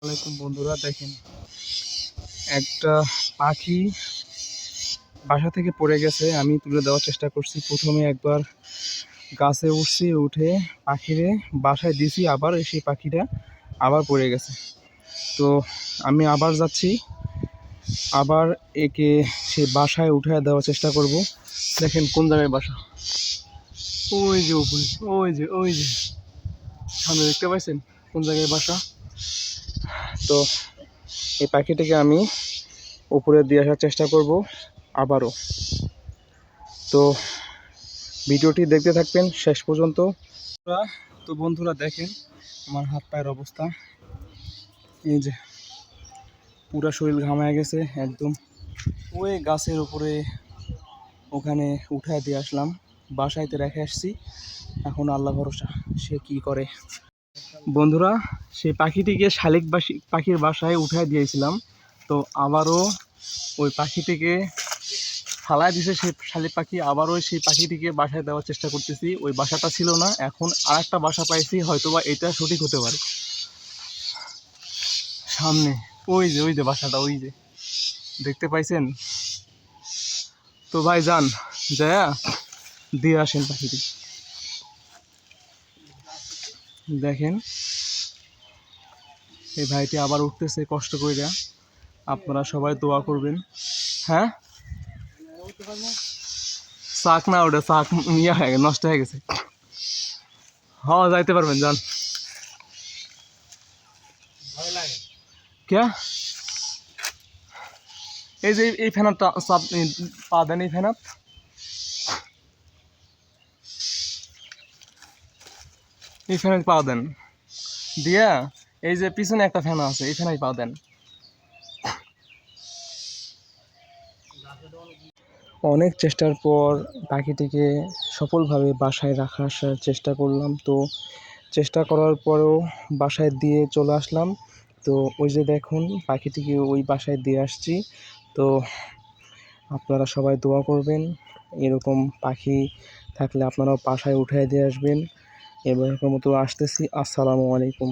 আসসালামাইকুম বন্ধুরা, দেখেন একটা পাখি বাসা থেকে পড়ে গেছে। আমি তুলে দেওয়ার চেষ্টা করছি। প্রথমে একবার গাছে উঠছি, উঠে পাখিরে বাসায় দিছি, আবার সেই পাখিটা আবার পড়ে গেছে। তো আমি আবার যাচ্ছি, আবার একে সেই বাসায় উঠে দেওয়ার চেষ্টা করব। দেখেন কোন জায়গায় বাসা, ওই যে উপরে, ওই যে সামনে দেখতে পাচ্ছেন কোন জায়গায় বাসা। তো এই পাখিটিকে আমি উপরে দিয়ে আসার চেষ্টা করব আবারও। তো ভিডিওটি দেখতে থাকবেন শেষ পর্যন্ত। তো বন্ধুরা দেখেন আমার হাত পায়ের অবস্থা, এই যে পুরো শরীর ঘামায় গেছে একদম। ওই গাছের উপরে ওখানে উঠায় দিয়ে আসলাম, বাসাইতে রেখে আসছি। এখন আল্লাহ ভরসা সে কি করে। বন্ধুরা, সেই পাখিটিকে শালিক পাখির বাসায় উঠায় দিয়েছিলাম। তো আবারও ওই পাখিটিকে ফালায় দিছে সেই শালিক পাখি। আবারও সেই পাখিটিকে বাসায় দেওয়ার চেষ্টা করতেছি। ওই বাসাটা ছিল না, এখন আর একটা বাসা পাইছি, হয়তোবা এটা সঠিক হতে পারে। সামনে ওই যে বাসাটা, ওই যে দেখতে পাইছেন। তো ভাই যান, যায়া দিয়ে আসেন পাখিটি। দেখেন এই ভাইটি আবার উঠতেছে কষ্ট করে। আপনারা সবাই দোয়া করবেন। হ্যাঁ, শাক না, ওটা শাক ইয়ে হয়ে গেছে, নষ্ট হয়ে গেছে। হ্যাঁ যাইতে পারবেন, যান। কে এই যে এই ফ্যানারটা চাপ পা দেন, এই ফ্যানার পা দেন দিয়া, এই যে পিছনে একটা ফ্যান আছে, এই ফ্যানাই পা দেন। অনেক চেষ্টার পর পাখিটিকে সফলভাবে বাসায় রাখার চেষ্টা করলাম। তো চেষ্টা করার পরেও বাসায় দিয়ে চলে আসলাম। তো ওই যে দেখুন পাখিটিকে ওই বাসায় দিয়ে আসছি। তো আপনারা সবাই দোয়া করবেন, এরকম পাখি থাকলে আপনারাও বাসায় উঠায় দিয়ে আসবেন। এবার মতো আসতেছি। আসসালামু আলাইকুম।